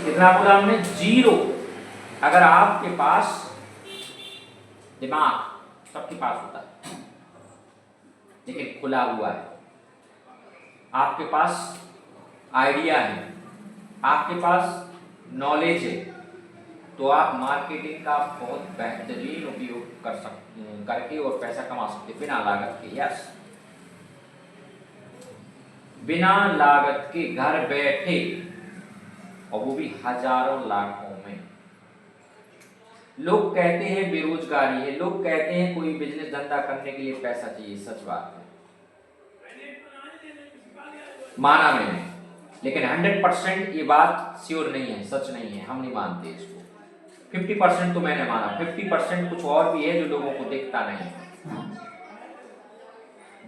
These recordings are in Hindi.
कितना बोला हमने? जीरो। अगर आपके पास दिमाग सबके पास होता है लेकिन खुला हुआ है, आपके पास आइडिया है, आपके पास नॉलेज है, तो आप मार्केटिंग का बहुत बेहतरीन उपयोग करके और पैसा कमा सकते बिना लागत के। यस, बिना लागत के घर बैठे, और वो भी हजारों लाखों में। लोग कहते हैं बेरोजगारी है, लोग कहते हैं कोई बिजनेस धंधा करने के लिए पैसा चाहिए। सच बात है, माना मैंने, लेकिन 100% ये बात श्योर नहीं है, सच नहीं है, हम नहीं मानते इसको। 50% तो मैंने माना, 50% कुछ और भी है जो लोगों को दिखता नहीं है।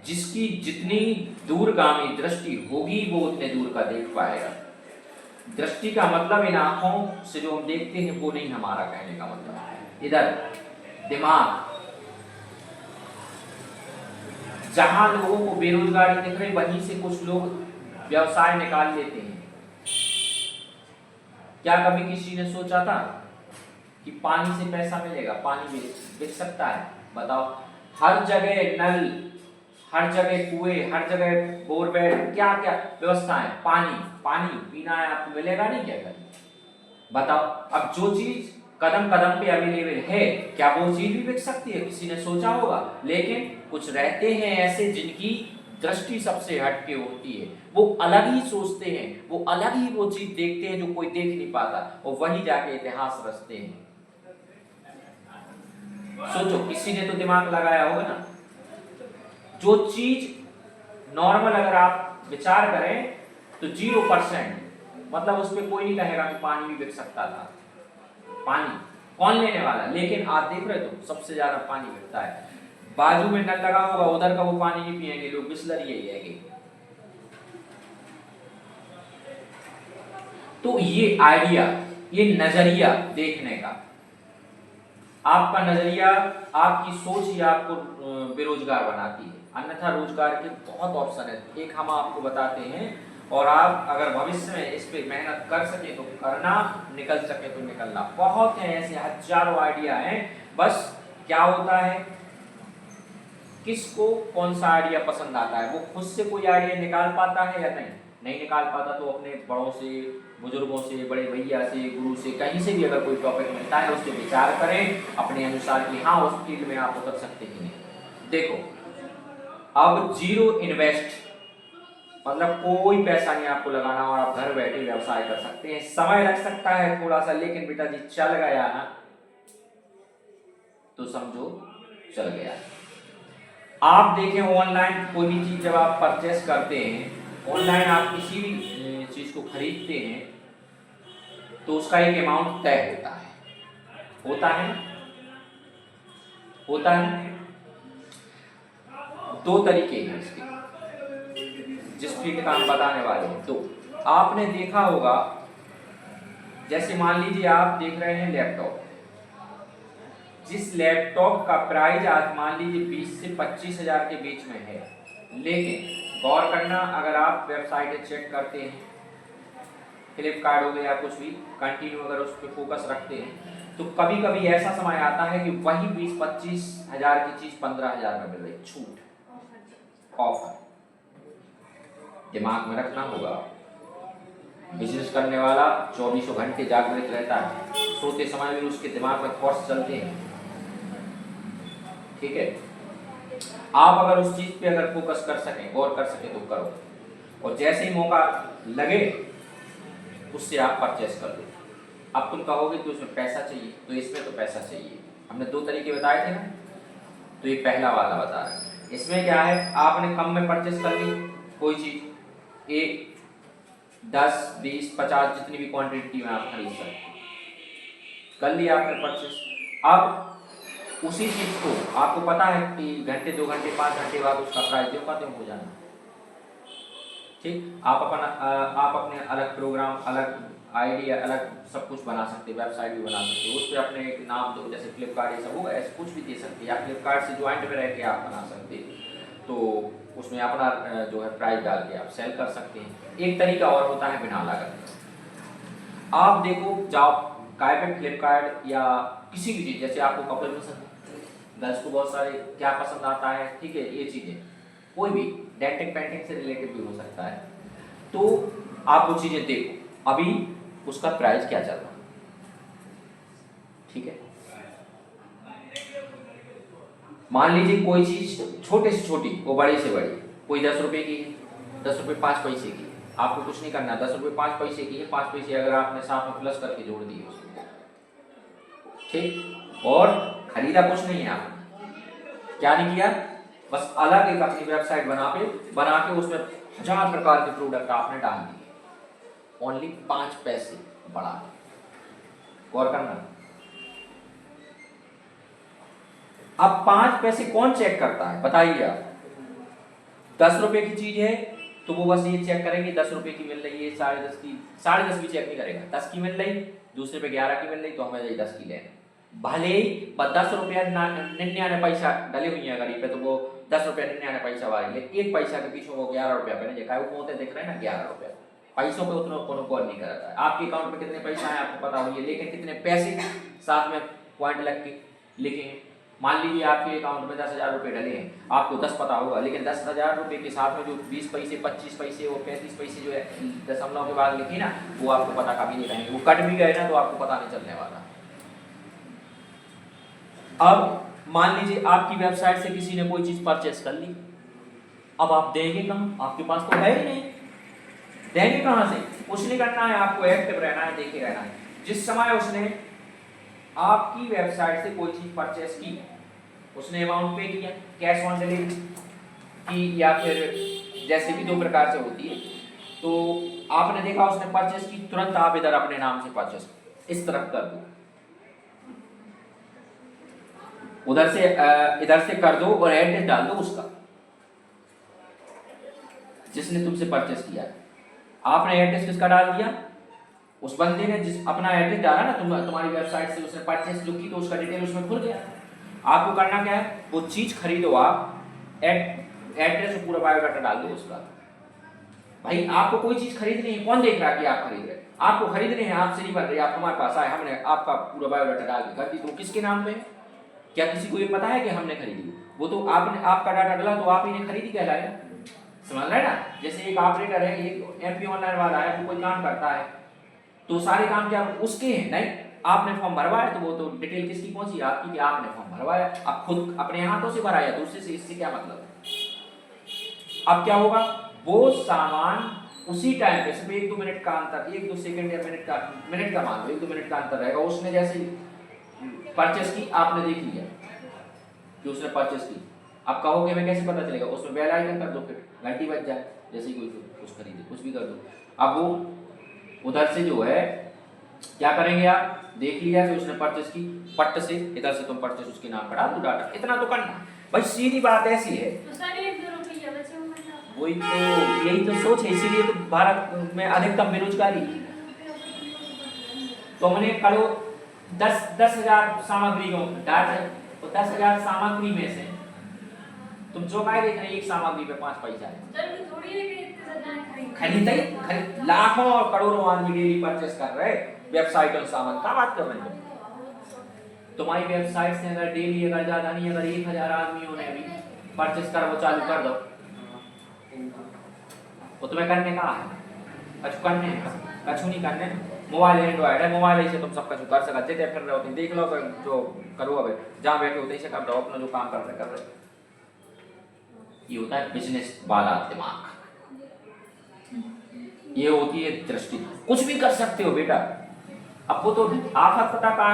जिसकी जितनी दूरगामी दृष्टि होगी वो उतने दूर का देख पाएगा। दृष्टि का मतलब इन आंखों से जो हम देखते हैं वो नहीं हमारा कहने का मतलब है। इधर दिमाग, जहां लोगों को बेरोजगारी दिख रही वहीं से कुछ लोग व्यवसाय निकाल लेते हैं। क्या कभी किसी ने सोचा था कि पानी से पैसा मिलेगा, पानी बिक सकता है? बताओ, हर जगह नल, हर जगह कुएं, हर जगह बोरवेल, क्या क्या व्यवस्था है। पानी पानी पीना है आपको, मिलेगा नहीं क्या कभी? बताओ। अब जो चीज कदम कदम पे अवेलेबल है, क्या वो चीज भी बिक सकती है? किसी ने सोचा होगा। लेकिन कुछ रहते हैं ऐसे जिनकी दृष्टि सबसे हटके होती है, वो अलग ही सोचते हैं, वो अलग ही वो चीज देखते हैं जो कोई देख नहीं पाता, और वही जाके इतिहास रचते हैं। सोचो, किसी ने तो दिमाग लगाया होगा ना। जो चीज नॉर्मल अगर आप विचार करें तो 0%, मतलब उस पर कोई नहीं कहेगा कि पानी भी बिक सकता था। पानी कौन लेने वाला? लेकिन आप देख रहे हो सबसे ज्यादा पानी बिकता है। बाजू में नल लगा होगा, उधर का वो पानी नहीं पिएंगे लोग, बिसलरी ही है। तो ये आइडिया, ये नजरिया देखने का, आपका नजरिया, आपकी सोच ही आपको बेरोजगार बनाती है। अन्यथा रोजगार के बहुत ऑप्शन है, एक हम आपको बताते हैं, और आप अगर भविष्य में इस पे मेहनत कर सके तो करना, निकल सके तो निकलना। बहुत है ऐसे, हजारों आइडिया हैं। बस क्या होता है, किसको कौन सा आइडिया पसंद आता है, वो खुद से कोई आइडिया निकाल पाता है या नहीं निकाल पाता, तो अपने बड़ों से, बुजुर्गों से, बड़े भैया से, गुरु से, कहीं से भी अगर कोई टॉपिक मिलता है उस पर विचार करें अपने अनुसार कि हाँ उस फील्ड में आप उतर सकते हैं। देखो, अब जीरो इन्वेस्ट, मतलब कोई पैसा नहीं आपको लगाना और आप घर बैठे व्यवसाय कर सकते हैं। समय लग सकता है थोड़ा सा, लेकिन बेटा जी चल गया ना तो समझो चल गया। आप देखें ऑनलाइन कोई भी चीज जब आप परचेस करते हैं, ऑनलाइन आप किसी भी चीज को खरीदते हैं तो उसका एक अमाउंट तय होता है, होता है। दो तरीके हैं इसके, जिस फील्ड का हम बताने वाले हैं। तो आपने देखा होगा, जैसे मान लीजिए आप देख रहे हैं लैपटॉप, जिस लैपटॉप का प्राइस आज मान लीजिए 20 से 25 हजार के बीच में है, लेकिन गौर करना, अगर आप वेबसाइट चेक करते हैं, फ्लिपकार्ट हो गया, कुछ भी कंटिन्यू अगर उस पर फोकस रखते हैं, तो कभी कभी ऐसा समय आता है कि वही 20-25 हजार की चीज 15 हजार में मिल रही, छूट, ऑफर। दिमाग में रखना होगा, बिजनेस करने वाला 24 घंटे जागृत रहता है, सोते समय भी उसके दिमाग में थॉट्स चलते हैं। ठीक है, आप अगर उस चीज पे अगर फोकस कर सकें, गौर कर सकें तो करो, और जैसे ही मौका लगे उससे आप परचेस कर दो। अब तुम कहोगे कि उसमें पैसा चाहिए, तो इसमें तो पैसा चाहिए। हमने दो तरीके बताए थे ना, तो ये पहला वाला बता रहा है। इसमें क्या है, आपने कम में परचेस कर ली कोई चीज, 1, 10, 20, 50 जितनी भी क्वांटिटी में आप खरीद सकते कर लिया आपने परचेस। अब उसी चीज को आपको पता है कि घंटे, 2 घंटे, 5 घंटे बाद उसका प्राइस जो का हो जाना। ठीक, आप अपने अलग प्रोग्राम, अलग आइडिया, अलग सब कुछ बना सकते, वेबसाइट भी बना सकते, उस पर अपने एक नाम दो, जैसे फ्लिपकार्ट ये सब होगा, ऐसे कुछ भी दे सकते, या फ्लिपकार्ट से ज्वाइंट में रह के आप बना सकते, तो उसमें अपना जो है प्राइस डाल के आप सेल कर सकते हैं। एक तरीका और होता है बिना लागत। आप देखो, जाओ काय पे, फ्लिपकार्ट या किसी भी चीज, जैसे आपको कपड़े पसंद है, गर्ल्स को बहुत सारे क्या पसंद आता है, ठीक है, ये चीजें कोई भी डेंटिंग पेंटिंग से रिलेटेड भी हो सकता है, तो आप वो चीजें देखो अभी उसका प्राइस क्या चल रहा है, ठीक है। मान लीजिए कोई चीज छोटे से छोटी वो बड़ी से बड़ी, कोई 10 रुपए की है, 10 रुपए 5 पैसे की, आपको कुछ नहीं करना, 10 रुपए 5 पैसे की है, 5 पैसे अगर आपने साथ में प्लस करके जोड़ दिए उसको, ठीक, और खरीदा कुछ नहीं है आपने, क्या नहीं किया, बस अलग एक अपनी वेबसाइट बना के उसमें 1000 प्रकार के प्रोडक्ट आपने डाल दिए, ओनली 5 पैसे बढ़ा, गौर करना। अब 5 पैसे कौन चेक करता है बताइए आप, 10 रुपए की चीज है तो वो बस ये चेक करेंगे 10 रुपए की मिल रही है, 10.5 की, 10.5 भी चेक नहीं करेगा, 10 की मिल रही, दूसरे पे 11 की मिल रही, तो हमें यही 10 की लेना, भले ही 10 रुपया 99 पैसा डले हुई है गरीब पे, तो वो 10 रुपया 99 पैसा वाली है, 1 पैसा के पीछे वो 11 रुपया पे नहीं देखा है, वो मोते देख रहे हैं ना 11 रुपया, पैसों पे उतना कोनो कौन नहीं करता है, आपके अकाउंट में कितने पैसा है आपको पता होगी, लेकिन कितने पैसे साथ में पॉइंट लग के लिखेंगे। मान लीजिए आपके अकाउंट में 10,000 रुपये डले हैं, आपको 10 पता होगा, लेकिन 10,000 रुपये के साथ में जो 20 पैसे, 25 पैसे और 35 पैसे जो है दशमलव के बाद लिखी ना, वो आपको पता कभी नहीं रहेंगे, वो कट भी गए ना तो आपको पता नहीं चलने वाला। अब मान लीजिए आपकी वेबसाइट से किसी ने कोई चीज परचेस कर ली, अब आप देंगे कहाँ, आपके पास तो है ही नहीं, देंगे कहाँ से, कुछ नहीं करना है, आपको एक्टिव रहना है, देखे रहना है। जिस समय उसने आपकी वेबसाइट से कोई चीज परचेस की, उसने अमाउंट पे किया, कैश ऑन डिलीवरी की, या फिर जैसे भी 2 प्रकार से होती है, तो आपने देखा उसने परचेस की, तुरंत आप इधर अपने नाम से परचेस इस तरफ कर दो, उधर से इधर से कर दो और एड्रेस डाल दो उसका जिसने तुमसे परचेस किया। आपने एड्रेस किसका डाल दिया, उस बंदे ने जिस अपना एड्रेस डाला ना तुम्हारी वेबसाइट से, उसने परचेस जो की तो उसका डिटेल उसमें खुल गया। आपको करना क्या है, वो चीज खरीदो, आप एड्रेस और पूरा बायोडाटा डाल दो उसका। भाई आपको कोई चीज खरीदनी है, कौन देख रहा है कि आप खरीद रहे हैं, आपको खरीदनी है, आपसे नहीं बन रही, आप हमारे पास आए, हमने आपका पूरा बायोडाटा डाल के कर दी, तो किसके नाम पे है, क्या किसी को ये पता है कि हमने खरीदी, वो तो आपने आपका डाटा डाला तो आप ही ने खरीदी कहलाएगा, समझ रहे ना। जैसे एक ऑपरेटर है, एक एमपी ऑनलाइन वाला है, वो कोई काम करता है, तो सारे काम क्या उसके हैं, नहीं आपने फॉर्म भरवाया तो वो तो डिटेल किसकी पहुंची, आपकी, कि आपने फॉर्म भरवाया, आप खुद अपने हाथों से भराया, दूसरे से इससे क्या मतलब है। अब क्या होगा, वो सामान उसी टाइम पे सिर्फ 1-2 मिनट का अंतर, 1-2 सेकंड या मिनट का मान लो, 1-2 मिनट का अंतर रहेगा, उसने जैसे परचेस की, आपने देख लिया कि उसने परचेस की, अब कहोगे मैं कैसे पता चलेगा, उसमें बेल आइकन कर दो, फिर घंटी बज जाए, जैसे ही कोई कुछ खरीदे कुछ भी कर दो। अब वो उधर से जो है क्या करेंगे, आप देख लिया कि उसने परचेस की, पट्ट से इधर से तुम परचेस उसके नाम पर डाल दो डाटा, इतना तो करना भाई, सीधी बात ऐसी है। वही तो, यही तो सोच है, इसीलिए तो भारत में अधिकतम बेरोजगारी। तो हमने करो 10,000 सामग्री को डाटा, तो 10,000 सामग्री में से तुम जो काय देख रहे हैं, एक सामग्री पे 5 पैसा है, खरीद लाखों और करोड़ों आदमी डेली परचेस कर रहे वेबसाइट और सामान, क्या बात कर रहे हो। तुम्हारी वेबसाइट से अगर डेली, अगर ज्यादा नहीं, अगर 1,000 आदमियों ने भी परचेस कर वो चालू कर दो, वो तुम्हें करने का है, कछु करने हैं, कछु नहीं करने, मोबाइल एंड्रॉइड है, मोबाइल से तुम सब कछु कर सकते थे, फिर रहे होते देख लो जो करो, अब जहाँ बैठे होते ही से कर दो, अपना जो काम कर रहे। ये होता है बिजनेस वाला दिमाग, ये होती है दृष्टि, कुछ भी कर सकते हो बेटा। अब वो तो आफत पता कहाँ